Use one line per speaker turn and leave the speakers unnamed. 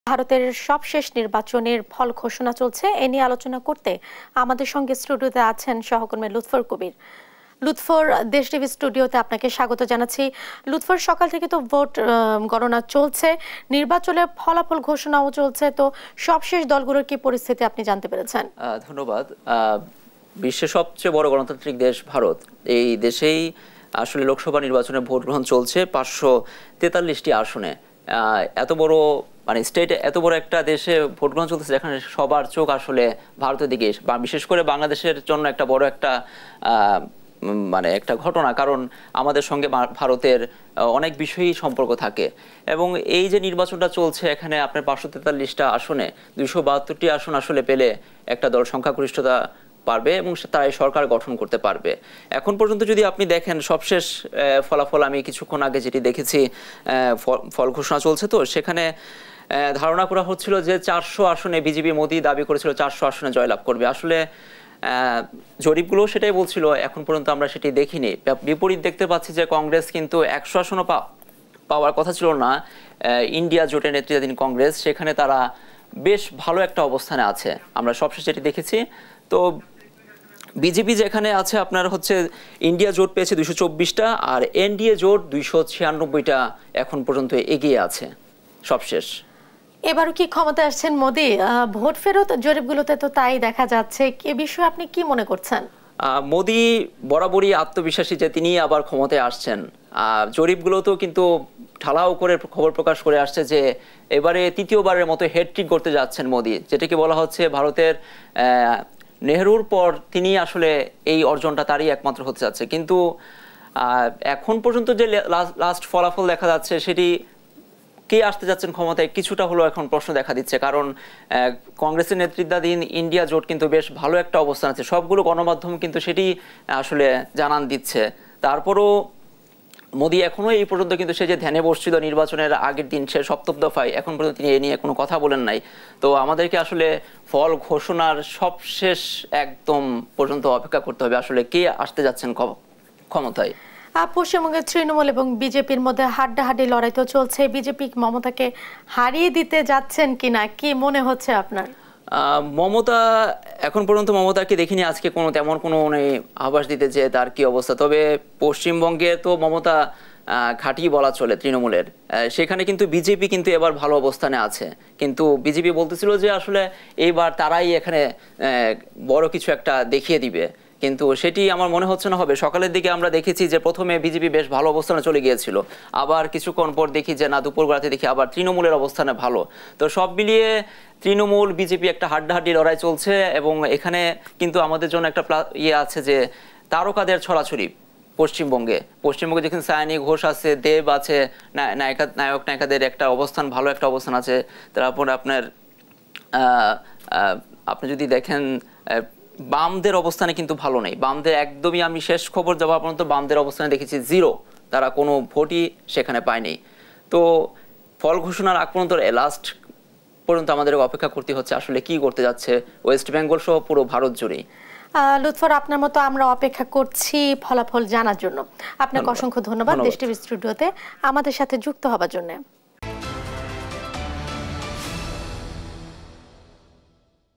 ভারতের সবশেষ নির্বাচনের ফল ঘোষণা চলছে। এ নিয়ে আলোচনা করতে আমাদের সঙ্গে স্টুডিওতে আছেন সহকর্মী লুৎফর কবির। লুৎফর, দেশ টিভি স্টুডিওতে আপনাকে স্বাগত জানাচ্ছি। লুৎফর, সকাল থেকে তো ভোট গণনা চলছে, নির্বাচনের ফলাফল ঘোষণাও চলছে, তো সবশেষ দলগুলোর কি পরিস্থিতি আপনি জানতে পেরেছেন?
ধন্যবাদ। বিশ্বের সবচেয়ে বড় গণতান্ত্রিক দেশ ভারত, এই দেশেই আসলে লোকসভা নির্বাচনে ভোট গ্রহণ চলছে 543টি আসনে। এত বড় স্টেটে এত বড় একটা দেশে ভোট গ্রহণ চলতেছে যেখানে সবার চোখ আসলে ভারতের দিকে, বিশেষ করে বাংলাদেশের জন্য একটা বড় একটা একটা ঘটনা, কারণ আমাদের সঙ্গে ভারতের অনেক বিষয়ই সম্পর্ক থাকে। এবং এই যে নির্বাচনটা চলছে, এখানে আপনার 543টা আসনে 272টি আসন আসলে পেলে একটা দল সংখ্যাগরিষ্ঠতা পারবে এবং তারাই সরকার গঠন করতে পারবে। এখন পর্যন্ত যদি আপনি দেখেন সবশেষ ফলাফল, আমি কিছুক্ষণ আগে যেটি দেখেছি, ফল ঘোষণা চলছে, তো সেখানে ধারণা করা হচ্ছিল যে 400 আসনে বিজেপি, মোদি দাবি করেছিল 400 আসনে জয়লাভ করবে। আসলে জরিপগুলো সেটাই বলছিল, এখন পর্যন্ত আমরা সেটি দেখিনি। বিপরীত দেখতে পাচ্ছি যে কংগ্রেস কিন্তু 100 আসনও পাওয়ার কথা ছিল না। ইন্ডিয়া জোটের নেতৃত্বাধীন কংগ্রেস, সেখানে তারা বেশ ভালো একটা অবস্থানে আছে, আমরা সবশেষ যেটি দেখেছি। তো বিজেপি যেখানে আছে আপনার হচ্ছে ইন্ডিয়া জোট পেয়েছে 224টা, আর এনডিএ জোট 296টা এখন পর্যন্ত এগিয়ে আছে সবশেষ।
এবারও কি ক্ষমতায় আসছেন মোদি? ভোট ফেরত জরিপগুলোতে তো তাই দেখা যাচ্ছে। এ বিষয়ে আপনি কি মনে করছেন?
মোদি বরাবরই আত্মবিশ্বাসী যে তিনি আবার ক্ষমতায় আসছেন। জরিপগুলোতেও কিন্তু ঢালাও করে খবর প্রকাশ করে আসছে যে এবারে তৃতীয়বারের মতো হ্যাট্রিক করতে যাচ্ছেন মোদি, যেটাকে বলা হচ্ছে ভারতের নেহরুর পর তিনি আসলে এই অর্জনটা তারই একমাত্র হতে যাচ্ছে। কিন্তু এখন পর্যন্ত যে লাস্ট ফলাফল দেখা যাচ্ছে, সেটি কে আসতে যাচ্ছেন ক্ষমতায় কিছুটা হলো এখন প্রশ্ন দেখা দিচ্ছে, কারণ কংগ্রেসের নেতৃত্বাধীন ইন্ডিয়া জোট কিন্তু বেশ ভালো একটা অবস্থান আছে, সবগুলো গণমাধ্যম কিন্তু সেটি আসলে জানান দিচ্ছে। তারপরও মোদি এখনো এই পর্যন্ত কিন্তু সে যে ধ্যানে বসছিল নির্বাচনের আগের দিন, সে সপ্তম দফায়, এখন পর্যন্ত তিনি এ নিয়ে কোনো কথা বলেন নাই। তো আমাদেরকে আসলে ফল ঘোষণার সবশেষ একদম পর্যন্ত অপেক্ষা করতে হবে আসলে কে আসতে যাচ্ছেন ক্ষমতায়।
পশ্চিমবঙ্গের তৃণমূল এবং বিজেপির মধ্যে হাড্ডাহাড্ডি লড়াই তো চলছে। বিজেপি মমতাকে হারিয়ে দিতে যাচ্ছেন কিনা, কি মনে হচ্ছে আপনার?
মমতা, এখন পর্যন্ত মমতাকে দেখিনি আজকে তেমন কোনো আভাস দিতে যে তার কি অবস্থা। তবে পশ্চিমবঙ্গে তো মমতা ঘাঁটি বলা চলে তৃণমূলের, সেখানে কিন্তু বিজেপি কিন্তু এবার ভালো অবস্থানে আছে। কিন্তু বিজেপি বলতেছিল যে আসলে এইবার তারাই এখানে বড় কিছু একটা দেখিয়ে দিবে, কিন্তু সেটি আমার মনে হচ্ছে না হবে। সকালের দিকে আমরা দেখেছি যে প্রথমে বিজেপি বেশ ভালো অবস্থানে চলে গিয়েছিল, আবার কিছুক্ষণ পর দেখি যে না, দুপুরবেলাতে দেখি আবার তৃণমূলের অবস্থানে ভালো। তো সব মিলিয়ে তৃণমূল বিজেপি একটা হাড্ডাহাড্ডি লড়াই চলছে, এবং এখানে কিন্তু আমাদের জন্য একটা আছে যে তারকাদের ছড়াছড়ি পশ্চিমবঙ্গে যেখানে সায়নী ঘোষ আছে, দেব আছে, নায়ক নায়িকাদের একটা অবস্থান, ভালো একটা অবস্থান আছে। তারপর আপনার আপনি যদি দেখেন বামদের অবস্থানে কিন্তু ভালো নেই। বামদের একদমই, আমি শেষ খবর যাওয়া পর্যন্ত বামদের অবস্থানে দেখেছি 0, তারা কোনো ভোটই সেখানে পায়নি। তো ফল ঘোষণার আগ পর্যন্ত লাস্ট পর্যন্ত আমাদের অপেক্ষা করতে হচ্ছে আসলে কি করতে যাচ্ছে ওয়েস্ট বেঙ্গল সহ পুরো ভারত জুড়েই।
লুৎফর, আপনার মতো আমরা অপেক্ষা করছি ফলাফল জানার জন্য। আপনাকে অসংখ্য ধন্যবাদ দেশ টিভি স্টুডিওতে আমাদের সাথে যুক্ত হবার জন্য।